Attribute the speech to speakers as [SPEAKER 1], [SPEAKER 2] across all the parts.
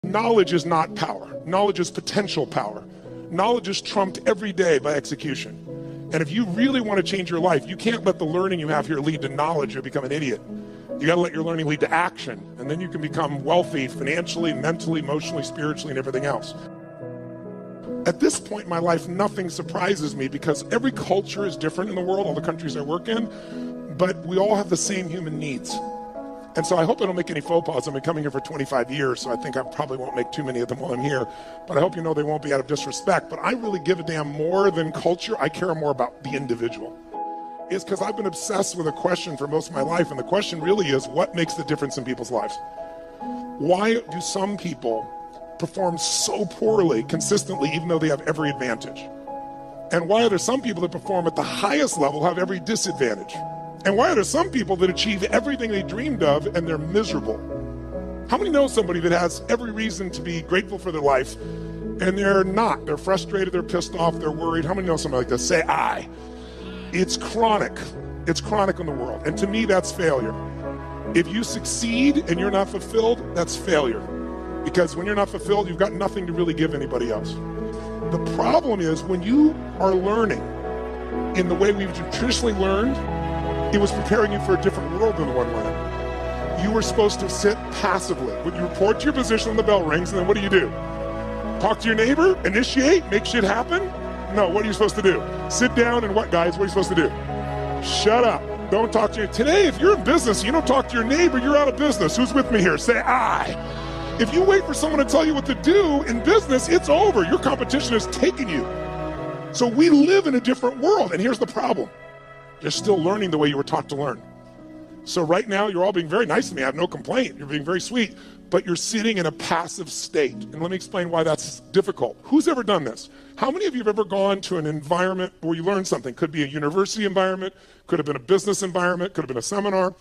[SPEAKER 1] Knowledge is not power. Knowledge is potential power. Knowledge is trumped every day by execution. And if you really want to change your life, you can't let the learning you have here lead to knowledge or become an idiot. You got to let your learning lead to action, and then you can become wealthy financially, mentally, emotionally, spiritually, and everything else. At this point in my life, nothing surprises me because every culture is different in the world, all the countries I work in, but we all have the same human needs. And so I hope I don't make any faux pas. I've been coming here for 25 years, so I think I probably won't make too many of them while I'm here. But I hope you know they won't be out of disrespect. But I really give a damn more than culture. I care more about the individual. It's because I've been obsessed with a question for most of my life, and the question really is, what makes the difference in people's lives? Why do some people perform so poorly consistently even though they have every advantage? And why are there some people that perform at the highest level have every disadvantage? And why are there some people that achieve everything they dreamed of and they're miserable? How many know somebody that has every reason to be grateful for their life and they're not? They're frustrated, they're pissed off, they're worried. How many know somebody like this? Say I. It's chronic. It's chronic in the world. And to me, that's failure. If you succeed and you're not fulfilled, that's failure. Because when you're not fulfilled, you've got nothing to really give anybody else. The problem is when you are learning in the way we've traditionally learned, it was preparing you for a different world than the one we're in. You were supposed to sit passively. When you report to your position when the bell rings, and then what do? Talk to your neighbor? Initiate? Make shit happen? No, what are you supposed to do? Sit down and what, guys? What are you supposed to do? Shut up. Don't talk to you. Today, if you're in business and you don't talk to your neighbor, you're out of business. Who's with me here? Say I. If you wait for someone to tell you what to do in business, it's over. Your competition has taken you. So we live in a different world, and here's the problem. You're still learning the way you were taught to learn. So right now, you're all being very nice to me. I have no complaint. You're being very sweet, but you're sitting in a passive state. And let me explain why that's difficult. Who's ever done this? How many of you have ever gone to an environment where you learned something? Could be a university environment, could have been a business environment, could have been a seminar,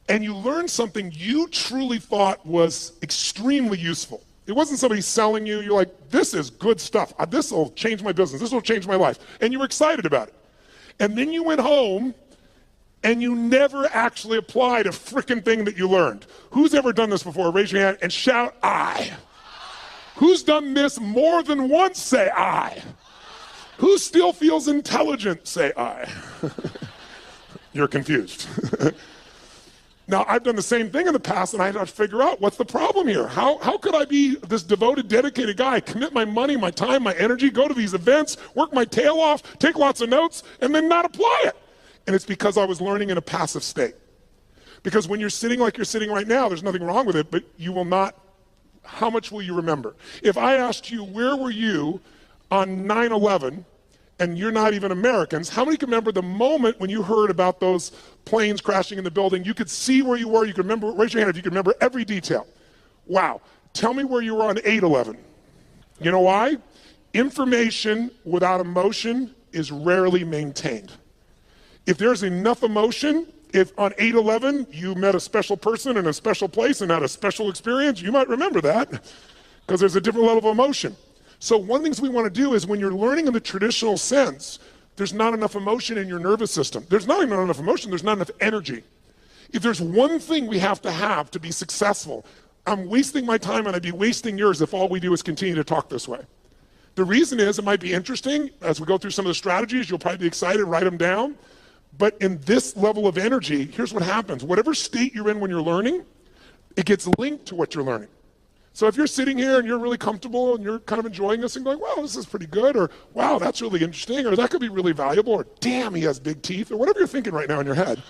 [SPEAKER 1] and you learned something you truly thought was extremely useful. It wasn't somebody selling you. You're like, this is good stuff. This will change my business. This will change my life. And you were excited about it. And then you went home and you never actually applied a frickin' thing that you learned. Who's ever done this before? Raise your hand and shout, I. Who's done this more than once? Say, I. Who still feels intelligent? Say, I. You're confused. Now, I've done the same thing in the past, and I had to figure out what's the problem here. How could I be this devoted, dedicated guy, commit my money, my time, my energy, go to these events, work my tail off, take lots of notes, and then not apply it? And it's because I was learning in a passive state. Because when you're sitting like you're sitting right now, there's nothing wrong with it, but you will not, how much will you remember? If I asked you, where were you on 9/11, and you're not even Americans, how many can remember the moment when you heard about those planes crashing in the building? You could see where you were, you could remember, raise your hand if you could remember every detail. Wow, tell me where you were on 8/11. You know why? Information without emotion is rarely maintained. If there's enough emotion, if on 8/11 you met a special person in a special place and had a special experience, you might remember that because there's a different level of emotion. So one of the things we want to do is when you're learning in the traditional sense, there's not enough emotion in your nervous system. There's not even enough emotion, there's not enough energy. If there's one thing we have to be successful, I'm wasting my time and I'd be wasting yours if all we do is continue to talk this way. The reason is it might be interesting. As we go through some of the strategies, you'll probably be excited, write them down. But in this level of energy, here's what happens. Whatever state you're in when you're learning, it gets linked to what you're learning. So if you're sitting here and you're really comfortable and you're kind of enjoying this and going, well, this is pretty good, or wow, that's really interesting, or that could be really valuable, or damn, he has big teeth, or whatever you're thinking right now in your head.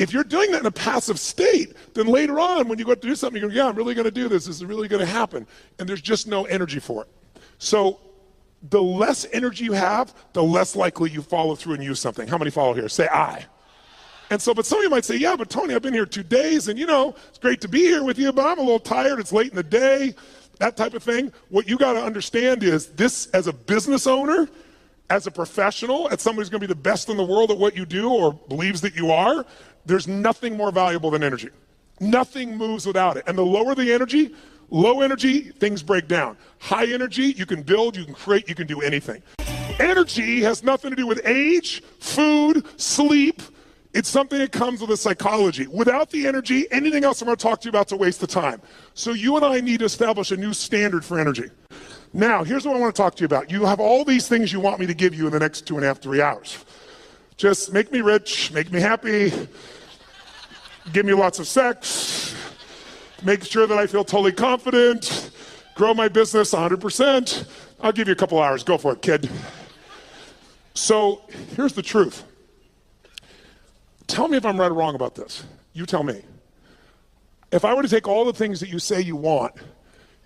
[SPEAKER 1] If you're doing that in a passive state, then later on when you go to do something, you go, yeah, I'm really going to do this. This is really going to happen. And there's just no energy for it. So the less energy you have, the less likely you follow through and use something. How many follow here? Say I. And so, but some of you might say, yeah, but Tony, I've been here 2 days and it's great to be here with you, but I'm a little tired. It's late in the day, that type of thing. What you got to understand is this, as a business owner, as a professional, as somebody who's going to be the best in the world at what you do or believes that you are, there's nothing more valuable than energy. Nothing moves without it. And the lower the energy, low energy, things break down. High energy, you can build, you can create, you can do anything. Energy has nothing to do with age, food, sleep. It's something that comes with a psychology. Without the energy, anything else I'm going to talk to you about is a waste of time. So you and I need to establish a new standard for energy. Now, here's what I want to talk to you about. You have all these things you want me to give you in the next 2.5, 3 hours. Just make me rich, make me happy, give me lots of sex, make sure that I feel totally confident, grow my business 100%. I'll give you a couple hours. Go for it, kid. So here's the truth. Tell me if I'm right or wrong about this. You tell me. If I were to take all the things that you say you want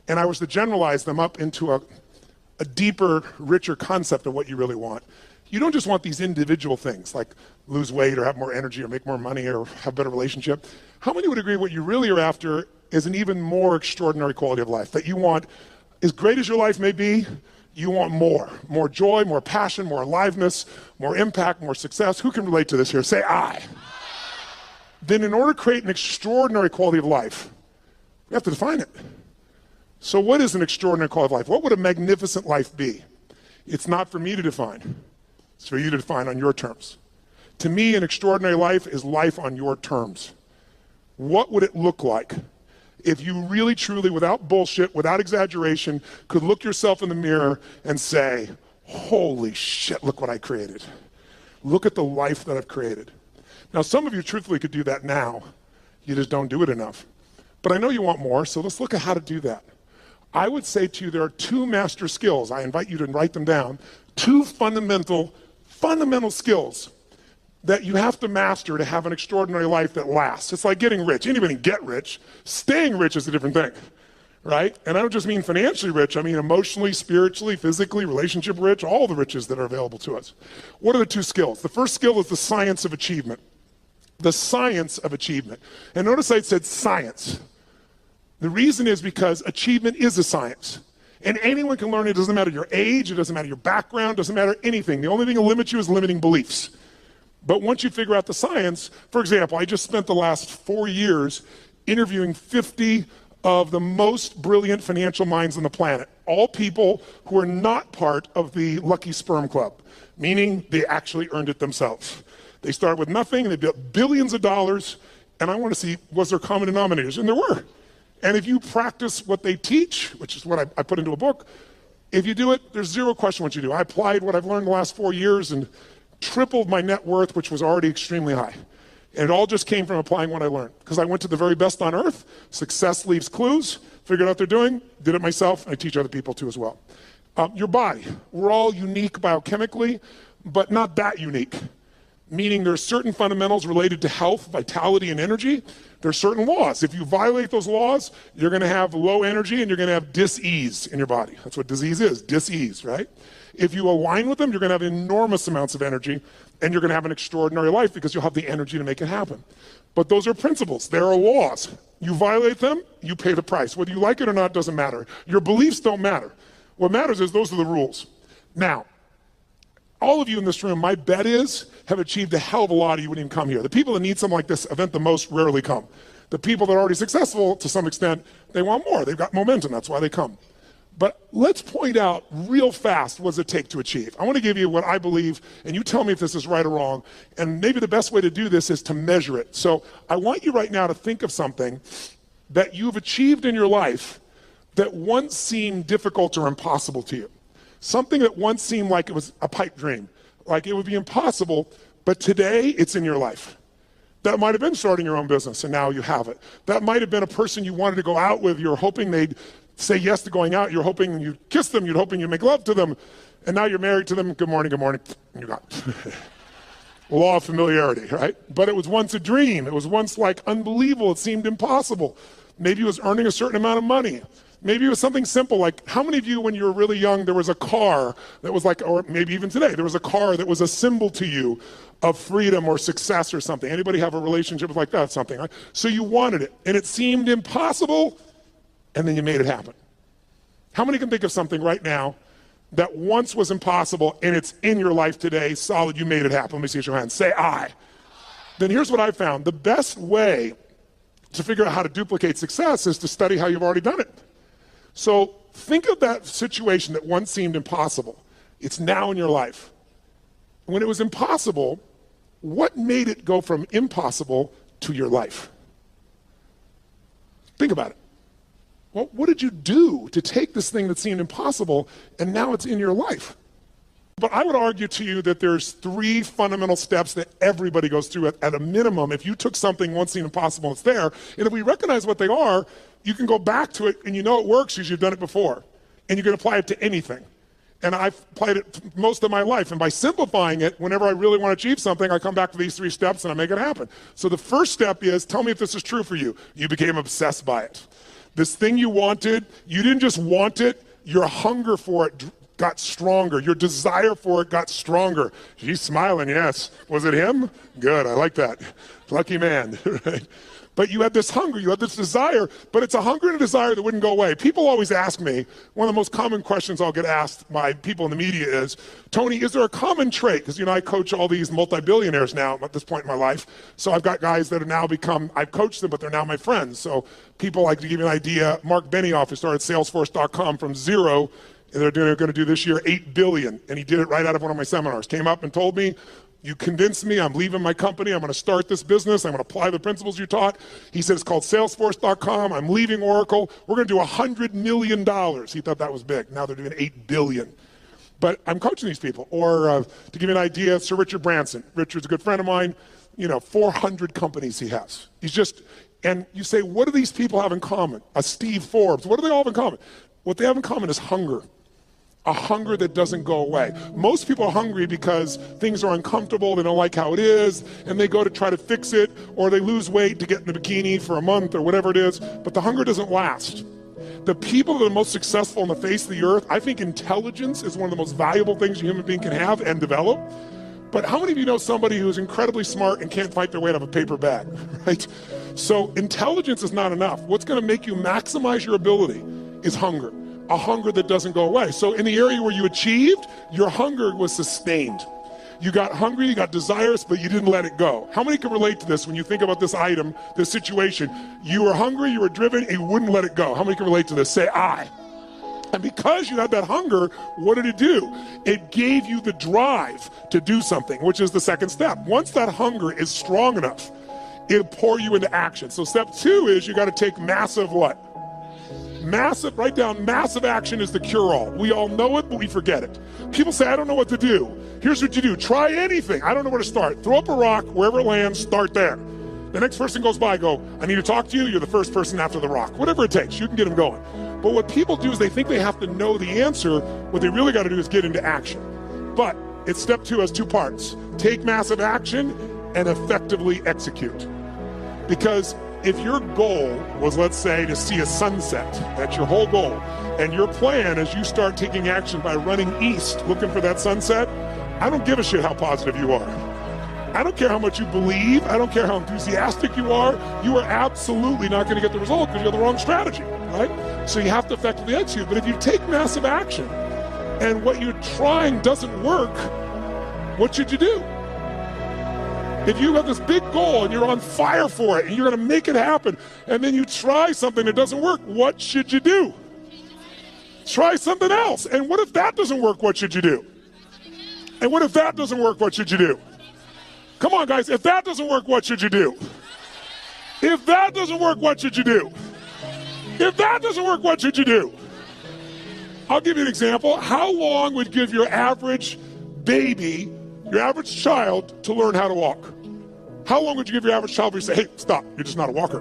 [SPEAKER 1] and I was to generalize them up into a deeper, richer concept of what you really want, you don't just want these individual things like lose weight or have more energy or make more money or have a better relationship. How many would agree what you really are after is an even more extraordinary quality of life? That you want, as great as your life may be, you want more joy, more passion, more aliveness, more impact, more success. Who can relate to this here? Say I. Then in order to create an extraordinary quality of life, we have to define it. So what is an extraordinary quality of life? What would a magnificent life be? It's not for me to define. It's for you to define on your terms. To me, an extraordinary life is life on your terms. What would it look like if you really, truly, without bullshit, without exaggeration, could look yourself in the mirror and say, holy shit, look what I created. Look at the life that I've created. Now, some of you truthfully could do that now. You just don't do it enough. But I know you want more, so let's look at how to do that. I would say to you, there are 2 master skills. I invite you to write them down. 2 fundamental skills that you have to master to have an extraordinary life that lasts. It's like getting rich. Anybody can get rich. Staying rich is a different thing, right? And I don't just mean financially rich. I mean emotionally, spiritually, physically, relationship rich, all the riches that are available to us. What are the 2 skills? The first skill is the science of achievement. The science of achievement. And notice I said science. The reason is because achievement is a science. And anyone can learn it. It doesn't matter your age, it doesn't matter your background, it doesn't matter anything. The only thing that limits you is limiting beliefs. But once you figure out the science, for example, I just spent the last 4 years interviewing 50 of the most brilliant financial minds on the planet. All people who are not part of the Lucky Sperm Club, meaning they actually earned it themselves. They started with nothing, and they built billions of dollars, and I want to see, was there common denominators? And there were. And if you practice what they teach, which is what I put into a book, if you do it, there's zero question what you do. I applied what I've learned the last 4 years and tripled my net worth, which was already extremely high. And it all just came from applying what I learned. Because I went to the very best on earth, success leaves clues, figured out what they're doing, did it myself, and I teach other people too as well. Your body, we're all unique biochemically, but not that unique. Meaning there's certain fundamentals related to health, vitality, and energy. There's certain laws. If you violate those laws, you're gonna have low energy and you're gonna have dis-ease in your body. That's what disease is, dis-ease, right? If you align with them, you're gonna have enormous amounts of energy and you're gonna have an extraordinary life because you'll have the energy to make it happen. But those are principles, there are laws. You violate them, you pay the price. Whether you like it or not doesn't matter. Your beliefs don't matter. What matters is those are the rules. Now, all of you in this room, my bet is, have achieved a hell of a lot, or you wouldn't even come here. The people that need something like this event the most rarely come. The people that are already successful, to some extent, they want more. They've got momentum, that's why they come. But let's point out real fast what does it take to achieve. I want to give you what I believe, and you tell me if this is right or wrong, and maybe the best way to do this is to measure it. So I want you right now to think of something that you've achieved in your life that once seemed difficult or impossible to you. Something that once seemed like it was a pipe dream, like it would be impossible, but today it's in your life. That might have been starting your own business and now you have it. That might have been a person you wanted to go out with, you're hoping they'd say yes to going out, you're hoping you'd kiss them, you're hoping you'd make love to them, and now you're married to them, good morning, and you're gone. Law of familiarity, right? But it was once a dream, it was once like unbelievable, it seemed impossible. Maybe it was earning a certain amount of money. Maybe it was something simple like, how many of you when you were really young, there was a car that was like, or maybe even today, there was a car that was a symbol to you of freedom or success or something. Anybody have a relationship like that, something, right? So you wanted it, and it seemed impossible, and then you made it happen. How many can think of something right now that once was impossible, and it's in your life today, solid, you made it happen? Let me see your hands, say I. Then here's what I found. The best way to figure out how to duplicate success is to study how you've already done it. So think of that situation that once seemed impossible. It's now in your life. When it was impossible, What made it go from impossible to your life? Think about it. Well, what did you do to take this thing that seemed impossible and now it's in your life? But I would argue to you that there's 3 fundamental steps that everybody goes through at a minimum. If you took something once seemed impossible, it's there. And if we recognize what they are, you can go back to it and you know it works because you've done it before. And you can apply it to anything. And I've applied it most of my life. And by simplifying it, whenever I really want to achieve something, I come back to these 3 steps and I make it happen. So the first step is, tell me if this is true for you. You became obsessed by it. This thing you wanted, you didn't just want it, your hunger for it got stronger. Your desire for it got stronger. She's smiling, yes. Was it him? Good, I like that. Lucky man, right? But you had this hunger, you had this desire, but it's a hunger and a desire that wouldn't go away. People always ask me, one of the most common questions I'll get asked by people in the media is, Tony, is there a common trait? Because, I coach all these multi-billionaires now at this point in my life. So I've got guys that have now I've coached them, but they're now my friends. So people, like, to give you an idea, Mark Benioff, who started Salesforce.com from 0, and they're going to do this year $8 billion. And he did it right out of one of my seminars. Came up and told me, you convinced me, I'm leaving my company, I'm going to start this business, I'm going to apply the principles you taught. He said it's called Salesforce.com, I'm leaving Oracle, we're going to do $100 million. He thought that was big. Now they're doing $8 billion. But I'm coaching these people. Or to give you an idea, Sir Richard Branson. Richard's a good friend of mine, 400 companies he has. And you say, what do these people have in common? A Steve Forbes, what do they all have in common? What they have in common is hunger. A hunger that doesn't go away. Most people are hungry because things are uncomfortable, they don't like how it is, and they go to try to fix it, or they lose weight to get in the bikini for a month or whatever it is, but the hunger doesn't last. The people that are most successful on the face of the earth, I think intelligence is one of the most valuable things a human being can have and develop. But how many of you know somebody who's incredibly smart and can't fight their way out of a paper bag, right? So intelligence is not enough. What's going to make you maximize your ability is hunger. A hunger that doesn't go away. So in the area where you achieved, your hunger was sustained. You got hungry, you got desirous, but you didn't let it go. How many can relate to this when you think about this item, this situation? You were hungry, you were driven, and you wouldn't let it go. How many can relate to this? Say, I. And because you had that hunger, what did it do? It gave you the drive to do something, which is the second step. Once that hunger is strong enough, it'll pour you into action. So step 2 is you got to take massive what? Write down massive action is the cure-all. We all know it, but we forget it. People say, I don't know what to do. Here's what you do. Try anything. I don't know where to start. Throw up a rock, wherever it lands, start there. The next person goes by, go, I need to talk to you. You're the first person after the rock. Whatever it takes, you can get them going. But what people do is they think they have to know the answer. What they really got to do is get into action. But it's step 2 has 2 parts. Take massive action and effectively execute. Because if your goal was, let's say, to see a sunset, that's your whole goal, and your plan is you start taking action by running east looking for that sunset, I don't give a shit how positive you are. I don't care how much you believe, I don't care how enthusiastic you are absolutely not going to get the result because you have the wrong strategy, right? So you have to effectively execute. But if you take massive action and what you're trying doesn't work, what should you do? If you have this big goal and you're on fire for it and you're going to make it happen, and then you try something that doesn't work, what should you do? Try something else. And what if that doesn't work? What should you do? And what if that doesn't work? What should you do? Come on, guys. If that doesn't work, what should you do? If that doesn't work, what should you do? If that doesn't work, what should you do? I'll give you an example. How long would give your average baby, your average child, to learn how to walk? How long would you give your average child before you say, hey, stop, you're just not a walker?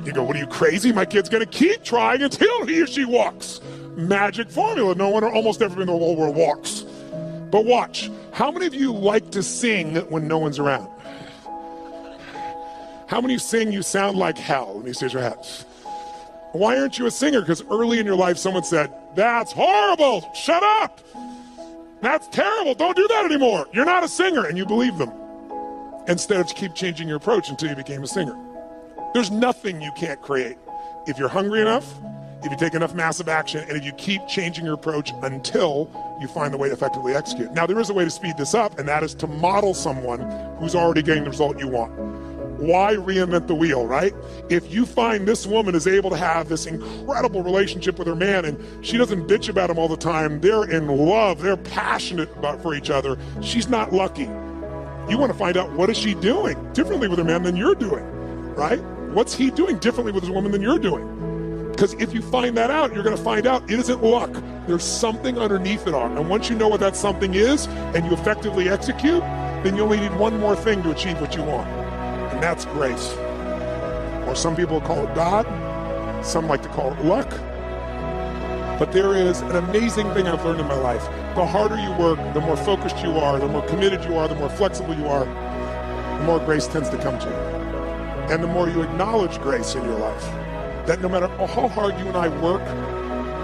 [SPEAKER 1] You go, what are you, crazy? My kid's gonna keep trying until he or she walks. Magic formula. No one or almost everyone in the whole world walks. But watch, how many of you like to sing when no one's around? How many sing you sound like hell? Let me see your hands. Why aren't you a singer? Because early in your life someone said, that's horrible, shut up. That's terrible, don't do that anymore. You're not a singer, and you believe them. Instead of keep changing your approach until you became a singer. There's nothing you can't create. If you're hungry enough, if you take enough massive action, and if you keep changing your approach until you find the way to effectively execute. Now, there is a way to speed this up, and that is to model someone who's already getting the result you want. Why reinvent the wheel, right? If you find this woman is able to have this incredible relationship with her man and she doesn't bitch about him all the time, they're in love, they're passionate for each other, she's not lucky. You want to find out, what is she doing differently with her man than you're doing, right? What's he doing differently with his woman than you're doing? Because if you find that out, you're going to find out it isn't luck. There's something underneath it all. And once you know what that something is and you effectively execute, then you only need one more thing to achieve what you want. And that's grace. Or some people call it God. Some like to call it luck. But there is an amazing thing I've learned in my life. The harder you work, the more focused you are, the more committed you are, the more flexible you are, the more grace tends to come to you. And the more you acknowledge grace in your life, that no matter how hard you and I work,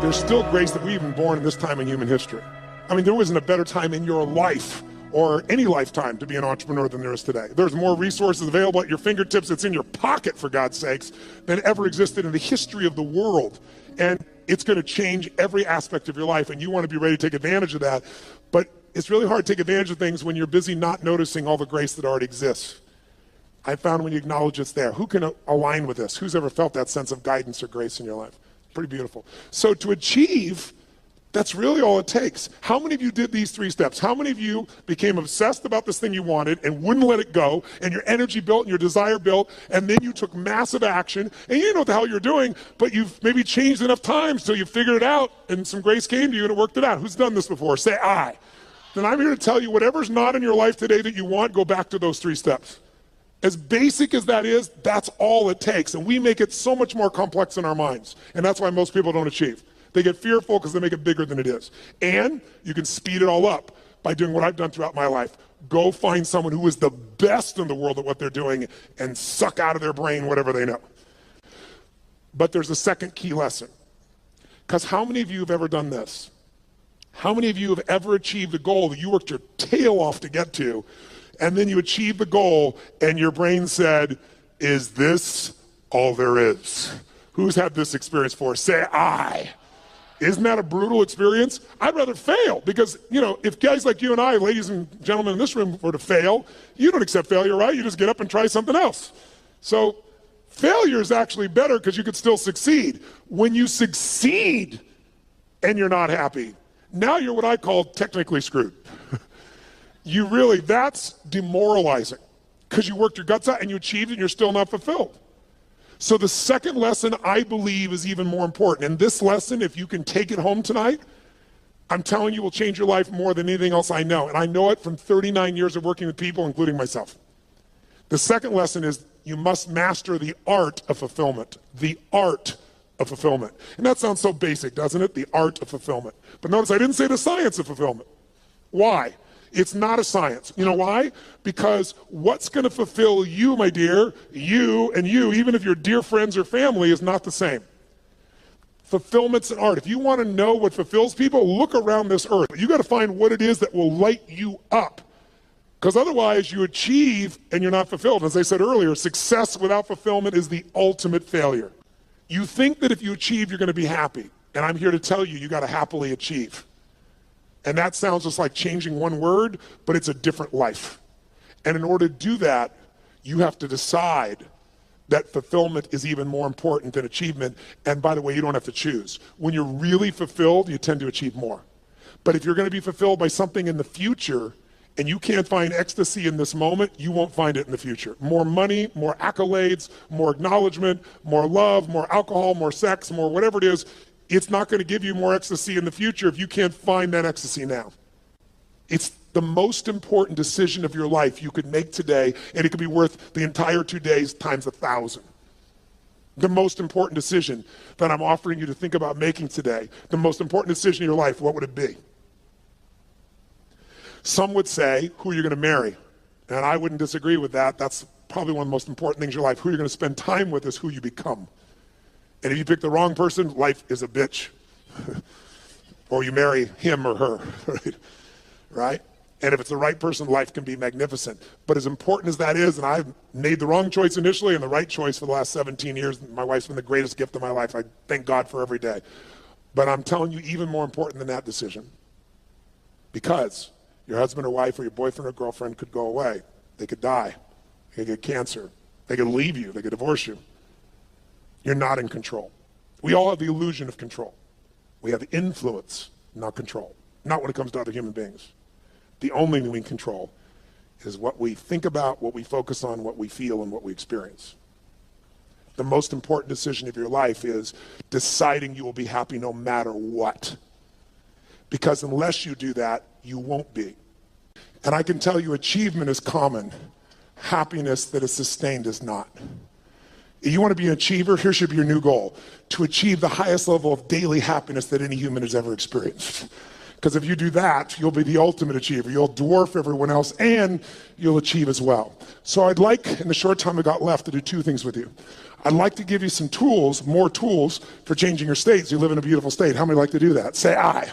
[SPEAKER 1] there's still grace that we've been born in this time in human history. I mean, there wasn't a better time in your life or any lifetime to be an entrepreneur than there is today. There's more resources available at your fingertips, it's in your pocket, for God's sakes, than ever existed in the history of the world. And it's going to change every aspect of your life, and you want to be ready to take advantage of that. But it's really hard to take advantage of things when you're busy not noticing all the grace that already exists. I found when you acknowledge it's there. Who can align with this? Who's ever felt that sense of guidance or grace in your life? Pretty beautiful. So to achieve, that's really all it takes. How many of you did these 3 steps? How many of you became obsessed about this thing you wanted and wouldn't let it go, and your energy built and your desire built, and then you took massive action, and you didn't know what the hell you're doing, but you've maybe changed enough times till you figured it out, and some grace came to you and it worked it out? Who's done this before? Say I. Then I'm here to tell you, whatever's not in your life today that you want, go back to those 3 steps. As basic as that is, that's all it takes. And we make it so much more complex in our minds. And that's why most people don't achieve. They get fearful because they make it bigger than it is. And you can speed it all up by doing what I've done throughout my life. Go find someone who is the best in the world at what they're doing and suck out of their brain whatever they know. But there's a second key lesson. Because how many of you have ever done this? How many of you have ever achieved a goal that you worked your tail off to get to, and then you achieve the goal and your brain said, is this all there is? Who's had this experience before? Say I. Isn't that a brutal experience? I'd rather fail because, if guys like you and I, ladies and gentlemen in this room, were to fail, you don't accept failure, right? You just get up and try something else. So failure is actually better because you could still succeed. When you succeed and you're not happy, now you're what I call technically screwed. That's demoralizing because you worked your guts out and you achieved it and you're still not fulfilled. So the second lesson, I believe, is even more important. And this lesson, if you can take it home tonight, I'm telling you, will change your life more than anything else I know. And I know it from 39 years of working with people, including myself. The second lesson is you must master the art of fulfillment. The art of fulfillment. And that sounds so basic, doesn't it? The art of fulfillment. But notice I didn't say the science of fulfillment. Why? It's not a science. You know why? Because what's going to fulfill you, my dear, you and you, even if you're dear friends or family, is not the same. Fulfillment's an art. If you want to know what fulfills people, look around this earth. You got to find what it is that will light you up. Because otherwise you achieve and you're not fulfilled. As I said earlier, success without fulfillment is the ultimate failure. You think that if you achieve, you're going to be happy. And I'm here to tell you, you got to happily achieve. And that sounds just like changing one word, but it's a different life. And in order to do that, you have to decide that fulfillment is even more important than achievement. And by the way, you don't have to choose. When you're really fulfilled, you tend to achieve more. But if you're going to be fulfilled by something in the future, and you can't find ecstasy in this moment, you won't find it in the future. More money, more accolades, more acknowledgement, more love, more alcohol, more sex, more whatever it is, it's not going to give you more ecstasy in the future if you can't find that ecstasy now. It's the most important decision of your life you could make today, and it could be worth the entire 2 days times 1,000. The most important decision that I'm offering you to think about making today, the most important decision in your life, what would it be? Some would say, who you're going to marry. And I wouldn't disagree with that. That's probably one of the most important things in your life. Who you're going to spend time with is who you become. And if you pick the wrong person, life is a bitch. Or you marry him or her, right? And if it's the right person, life can be magnificent. But as important as that is, and I've made the wrong choice initially and the right choice for the last 17 years, my wife's been the greatest gift of my life. I thank God for every day. But I'm telling you, even more important than that decision, because your husband or wife or your boyfriend or girlfriend could go away. They could die. They could get cancer. They could leave you. They could divorce you. You're not in control. We all have the illusion of control. We have influence, not control. Not when it comes to other human beings. The only thing we can control is what we think about, what we focus on, what we feel, and what we experience. The most important decision of your life is deciding you will be happy no matter what. Because unless you do that, you won't be. And I can tell you achievement is common. Happiness that is sustained is not. You want to be an achiever? Here should be your new goal. To achieve the highest level of daily happiness that any human has ever experienced. Because if you do that, you'll be the ultimate achiever. You'll dwarf everyone else and you'll achieve as well. So I'd like, in the short time I got left, to do two things with you. I'd like to give you some tools, more tools for changing your states. You live in a beautiful state. How many like to do that? Say aye.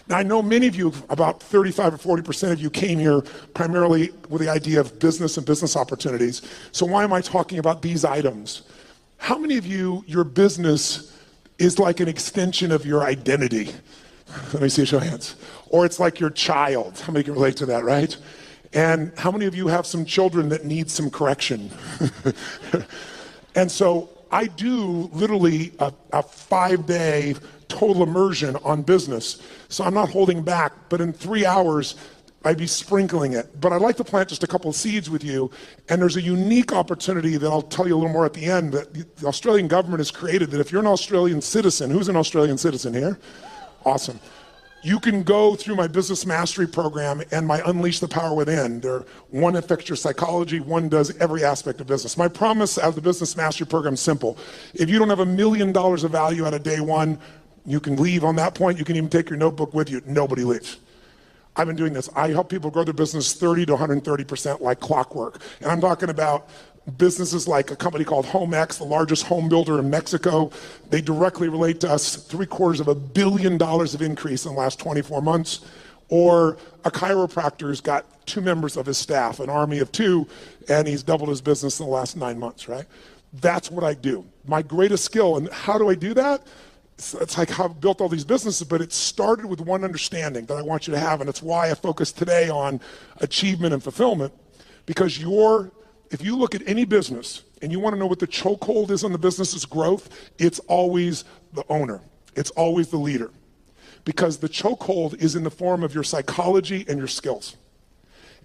[SPEAKER 1] Now I know many of you, about 35 or 40% of you came here primarily with the idea of business and business opportunities. So why am I talking about these items? How many of you, your business is like an extension of your identity? Let me see a show of hands. Or it's like your child. How many can relate to that, right? And how many of you have some children that need some correction? And so I do literally a 5-day total immersion on business. So I'm not holding back, but in 3 hours, I'd be sprinkling it. But I'd like to plant just a couple of seeds with you. And there's a unique opportunity that I'll tell you a little more at the end that the Australian government has created, that if you're an Australian citizen, who's an Australian citizen here? Awesome. You can go through my business mastery program and my Unleash the Power Within. One affects your psychology, one does every aspect of business. My promise out of the business mastery program is simple. If you don't have $1 million of value out of day one, you can leave on that point. You can even take your notebook with you. Nobody leaves. I've been doing this. I help people grow their business 30 to 130% like clockwork. And I'm talking about businesses like a company called HomeX, the largest home builder in Mexico. They directly relate to us. $750 million of increase in the last 24 months. Or a chiropractor's got 2 members of his staff, an army of 2, and he's doubled his business in the last 9 months, right? That's what I do. My greatest skill, and how do I do that? It's like how I've built all these businesses, but it started with one understanding that I want you to have, and it's why I focus today on achievement and fulfillment, because if you look at any business and you want to know what the chokehold is on the business's growth, it's always the owner. It's always the leader. Because the chokehold is in the form of your psychology and your skills.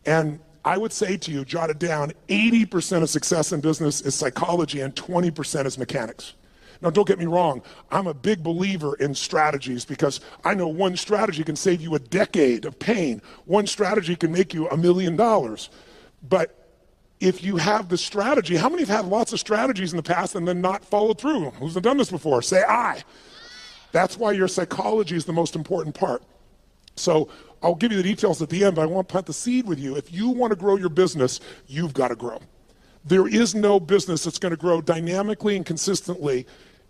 [SPEAKER 1] And I would say to you, jot it down, 80% of success in business is psychology and 20% is mechanics. Now, don't get me wrong. I'm a big believer in strategies because I know one strategy can save you a decade of pain. One strategy can make you $1 million. But if you have the strategy, how many have had lots of strategies in the past and then not followed through? Who's done this before? Say aye. That's why your psychology is the most important part. So I'll give you the details at the end, but I want to plant the seed with you. If you want to grow your business, you've got to grow. There is no business that's going to grow dynamically and consistently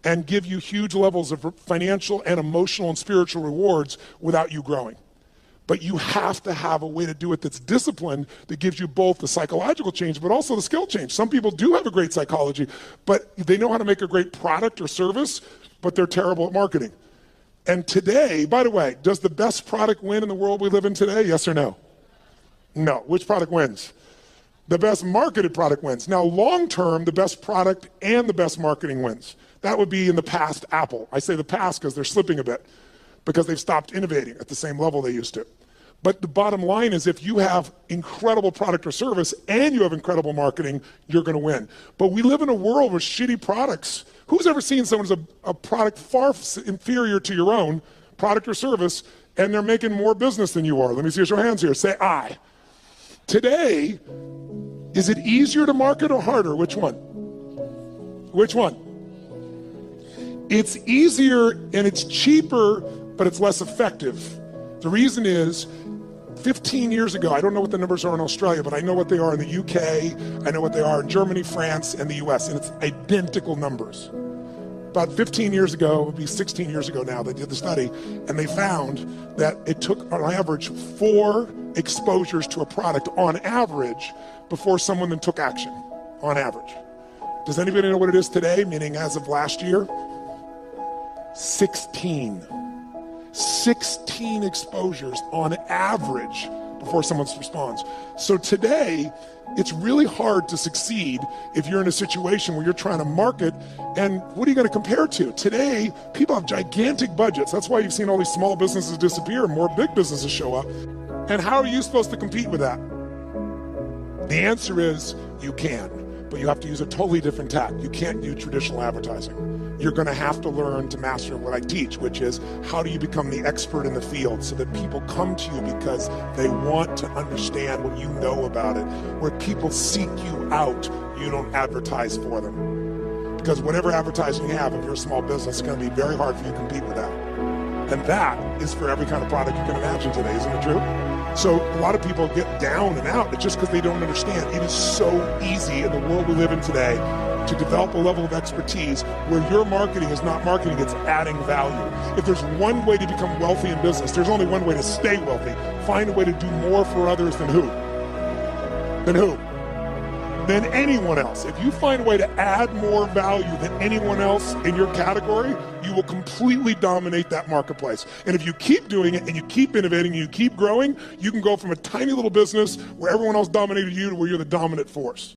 [SPEAKER 1] and give you huge levels of financial and emotional and spiritual rewards without you growing. But you have to have a way to do it that's disciplined, that gives you both the psychological change, but also the skill change. Some people do have a great psychology, but they know how to make a great product or service, but they're terrible at marketing. And today, by the way, does the best product win in the world we live in today? Yes or no? No. Which product wins? The best marketed product wins. Now, long term, the best product and the best marketing wins. That would be in the past Apple. I say the past because they're slipping a bit, because they've stopped innovating at the same level they used to. But the bottom line is if you have incredible product or service and you have incredible marketing, you're going to win. But we live in a world with shitty products. Who's ever seen someone's a product far inferior to your own product or service, and they're making more business than you are? Let me see your hands here. Say aye. Today, is it easier to market or harder? Which one? Which one? It's easier and it's cheaper, but it's less effective. The reason is 15 years ago, I don't know what the numbers are in Australia, but I know what they are in the UK, I know what they are in Germany, France, and the US, and it's identical numbers. About 15 years ago, it would be 16 years ago now, they did the study, and they found that it took on average 4 exposures to a product on average before someone then took action, on average. Does anybody know what it is today, meaning as of last year? 16. 16 exposures on average before someone responds. So today, it's really hard to succeed if you're in a situation where you're trying to market, and what are you going to compare to? Today, people have gigantic budgets. That's why you've seen all these small businesses disappear and more big businesses show up. And how are you supposed to compete with that? The answer is you can, but you have to use a totally different tack. You can't do traditional advertising. You're going to have to learn to master what I teach, which is how do you become the expert in the field so that people come to you because they want to understand what you know about it. Where people seek you out, you don't advertise for them. Because whatever advertising you have, if you're a small business, it's going to be very hard for you to compete with that. And that is for every kind of product you can imagine today, isn't it true? So a lot of people get down and out. It's just because they don't understand. It is so easy in the world we live in today to develop a level of expertise where your marketing is not marketing, it's adding value. If there's one way to become wealthy in business, there's only one way to stay wealthy. Find a way to do more for others than who? Than who? Than anyone else. If you find a way to add more value than anyone else in your category, you will completely dominate that marketplace. And if you keep doing it and you keep innovating and you keep growing, you can go from a tiny little business where everyone else dominated you to where you're the dominant force.